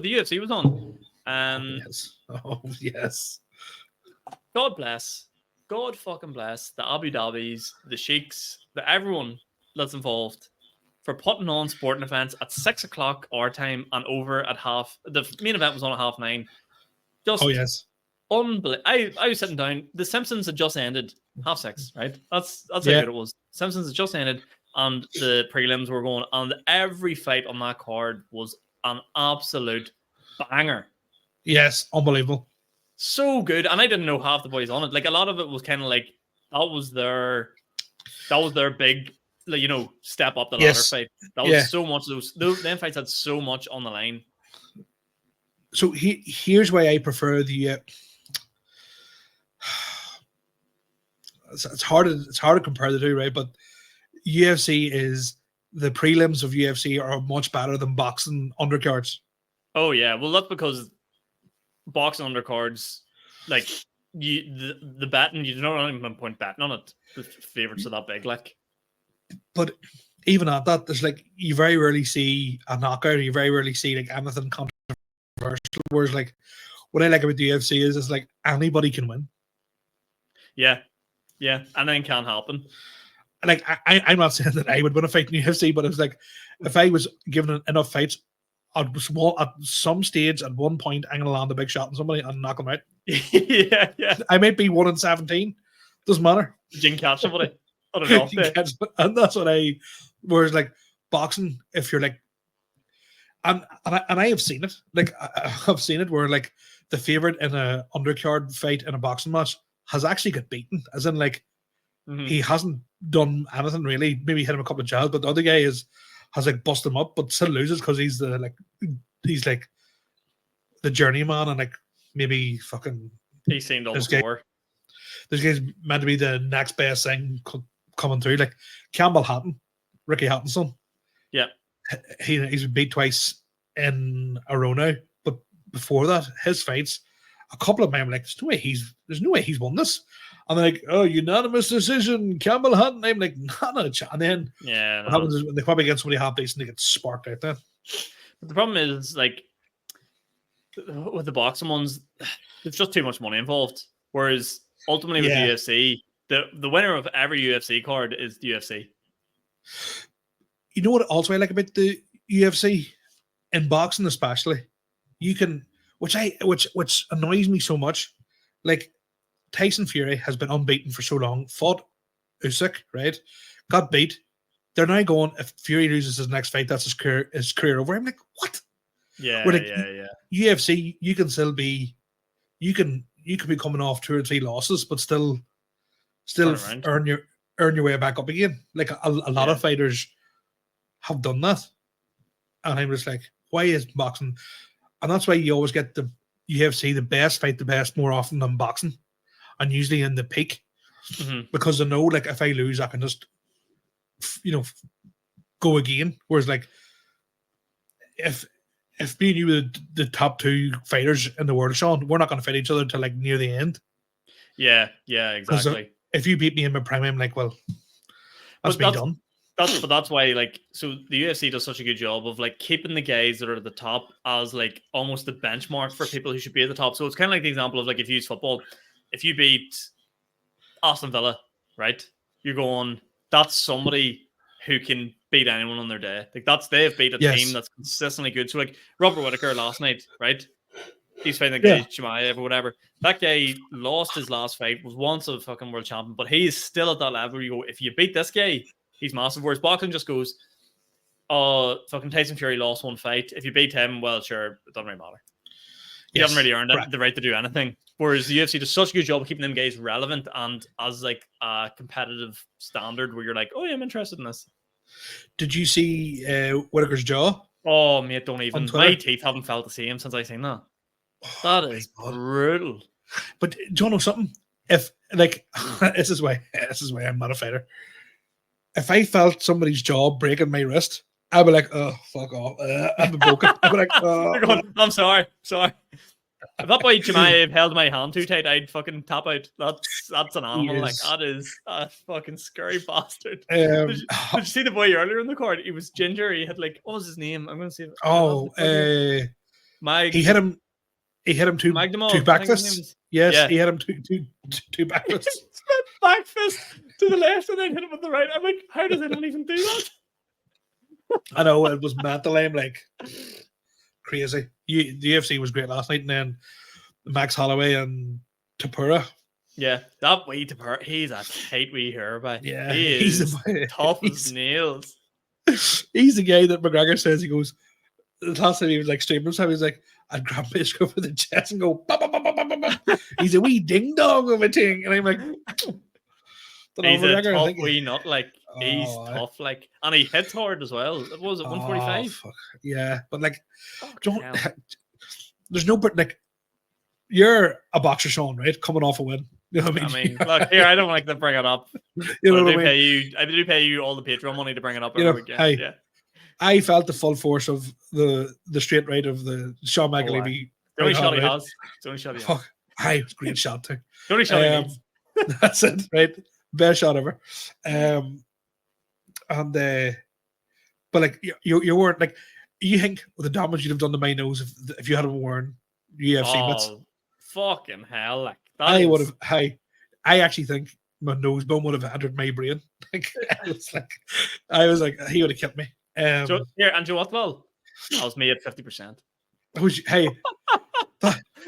the UFC was on. Yes. Oh, yes. God bless. God fucking bless the Abu Dhabis, the Sheikhs, everyone that's involved for putting on sporting events at 6 o'clock our time and over at the main event was on at 9:30. Just Oh, yes. unbelievable. I was sitting down. The Simpsons had just ended 6:30, right? That's how Yeah. good it was. Simpsons had just ended and the prelims were going, and every fight on that card was an absolute banger. Yes, unbelievable. So good. And I didn't know half the boys on it. Like, a lot of it was kind of like that was their big, like, step up the ladder fight. That was so much. Them fights had so much on the line. So here's why I prefer the. It's hard to compare the two, right? But UFC is the prelims of UFC are much better than boxing undercards. Oh yeah, well that's because boxing undercards, like the betting, you don't even point betting on it. The favorites are that big, like. But even at that, there's like you very rarely see a knockout. You very rarely see like anything controversial. Whereas like what I like about the UFC is like anybody can win. Yeah, anything can happen. Like I'm not saying that I would win a fight in the UFC, but it's like if I was given enough fights, at some stage at one point I'm gonna land a big shot on somebody and knock them out. yeah. I might be 1 in 17. Doesn't matter. You can catch somebody. I don't know. And that's what whereas like boxing, if you're like, and I have seen it. Like I've seen it where like the favorite in a undercard fight in a boxing match has actually got beaten, as in like he hasn't done anything really. Maybe hit him a couple of jabs, but the other guy has like busted him up, but still loses because he's like the journeyman and like maybe fucking he's seen all before. This guy's meant to be the next best thing coming through. Like Campbell Hatton, Ricky Hatton's son. Yeah. He's been beat twice in a row now. But before that, his fights, a couple of them like, there's no way he's won this. And they're like, oh, unanimous decision, Campbell Hatton. I'm like, not a chance. And then what happens is when they probably get somebody half decent, they get sparked out there. But the problem is, like, with the boxing ones, there's just too much money involved. Whereas ultimately with UFC, the winner of every UFC card is the UFC. You know what also I like about the UFC, in boxing especially, you can, which annoys me so much, like Tyson Fury has been unbeaten for so long, fought Usyk, right? Got beat. They're now going, if Fury loses his next fight, that's his career over. I'm like, what? Yeah, like, yeah. UFC, you can still be, you can be coming off 2 or 3 losses, but still earn your way back up again. Like a lot of fighters have done that, and I'm just like, why is boxing? And that's why you always get the UFC the best fight the best more often than boxing, and usually in the peak, because they know like if I lose, I can just go again. Whereas like if me and you were the top 2 fighters in the world, Sean, we're not going to fight each other till like near the end. Yeah, exactly. If you beat me in my prime, I'm like, well, that's me done. That's why, like, so the UFC does such a good job of like keeping the guys that are at the top as like almost the benchmark for people who should be at the top. So it's kind of like the example of like if you use football, if you beat Aston Villa, right? You're going, that's somebody who can beat anyone on their day. Like they've beat a team that's consistently good. So like Robert Whittaker last night, right? He's fighting that guy Chimaev or whatever. That guy lost his last fight, was once a fucking world champion, but he's still at that level where you go, if you beat this guy, he's massive. Whereas boxing just goes, oh, fucking Tyson Fury lost one fight. If you beat him, well, sure, it doesn't really matter. You haven't really earned the right to do anything. Whereas the UFC does such a good job of keeping them guys relevant and as like a competitive standard where you're like, oh yeah, I'm interested in this. Did you see Whittaker's jaw? Oh, mate, don't even. My teeth haven't felt the same since I seen that. That is brutal. But do you know something? If like this is why I'm not a fighter. If I felt somebody's jaw breaking my wrist, I'd be like, oh, fuck off. I'd be broken. I'd be like, oh. I'm sorry. If that boy Chimaev held my hand too tight, I'd fucking tap out. That's an animal. Like, that is a fucking scary bastard. Did you see the boy earlier in the card? He was ginger. He had like, what was his name? I'm going to see. He hit him. He hit him two back fists. Yes, he hit him two back fists. Back fist to the left and then hit him with the right. I'm like, how does anyone even do that? I know, it was mental. I'm like, crazy. The UFC was great last night, and then Max Holloway and Tapura. Yeah, that wee Tapura, he's a tight wee hair, but yeah, he's tough as nails. He's the guy that McGregor says, he goes, the last time he was like streaming himself, he's like, I'd grab Bishop over the chest and go, bah, bah, bah, bah, bah, bah. He's a wee ding dong of a thing. And I'm like, he's a tough wee nut, like, he's tough, like, and he hits hard as well. What was it, 145? Yeah, but like, there's no, like, you're a boxer, Sean, right? Coming off a win. You know what I mean? Look, here, I don't like to bring it up. You know what I mean? I do pay you all the Patreon money to bring it up every weekend. Hey, yeah. I felt the full force of the straight right of the Sean McAlevey. The only shot he has. The only shot he has. Aye, it was a great shot too. The only shot he needs. That's it, right? Best shot ever. But like you weren't like, you think with the damage you'd have done to my nose if you hadn't worn UFC mitts. Fucking hell! Like I would have. I actually think my nose bone would have entered my brain. Like I was like, he would have kept me. So here, and Joe what? Well, that was me at 50%. Hey,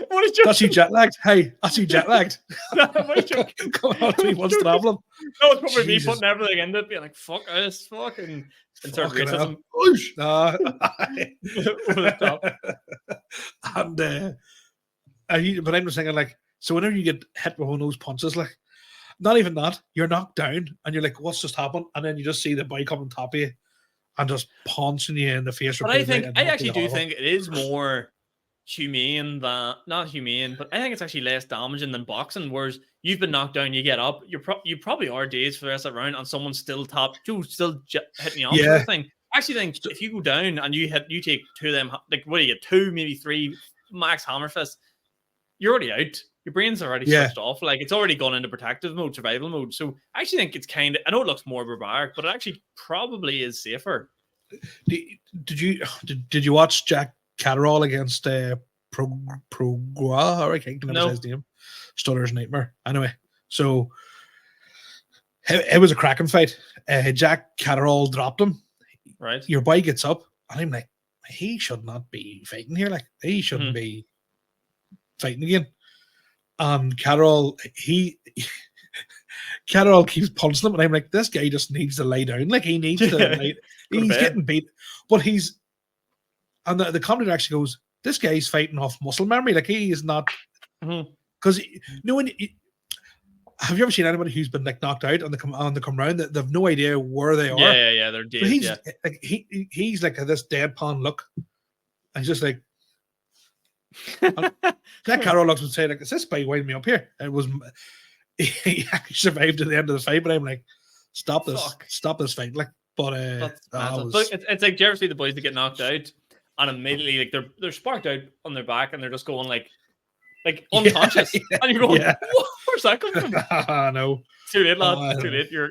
what is your? That's you jet lagged. Hey, that's you jet lagged. Come on to me, what's the problem? No, it's probably me putting everything into it, being like, "Fuck this, fucking insert racism." But I'm just thinking, like, so whenever you get hit with one of those punches, like, not even that, you're knocked down and you're like, what's just happened? And then you just see the boy coming top of you and just punching you in the face. But I actually do think it is more humane than, not humane, but I think it's actually less damaging than boxing, whereas you've been knocked down, you get up, you probably are dazed for the rest of the round and someone's still hitting you off. Yeah. Sort of thing. I actually think if you go down and you take two of them, like, what do you get, 2, maybe 3 max hammer fists, you're already out. Your brain's already switched off. Like, it's already gone into protective mode, survival mode. So I actually think it's kind of, I know it looks more barbaric, but it actually probably is safer. Did you watch Jack Catterall against Progra? Or I can't remember his name. Stutter's nightmare. Anyway, so it was a cracking fight. Jack Catterall dropped him. Right. Your boy gets up, and I'm like, he should not be fighting here. Like, he shouldn't be fighting again. And Catterall keeps punching him, and I'm like, this guy just needs to lay down. Like, he needs to lay. He's getting beat, but and the commentator actually goes, this guy's fighting off muscle memory. Like, he is not, because have you ever seen anybody who's been like knocked out and they come round, that they've no idea where they are? Yeah, they're dead. Like, he's like this deadpan look. And he's just like, that Carol looks and say, like, is this guy winding me up here? And it was, he actually survived to the end of the fight, but I'm like, stop this fight. Like, but it's like, do you ever see the boys that get knocked out and immediately like they're sparked out on their back and they're just going like unconscious, and you're going, where's that coming from? No, Too late, lad. Too late. You're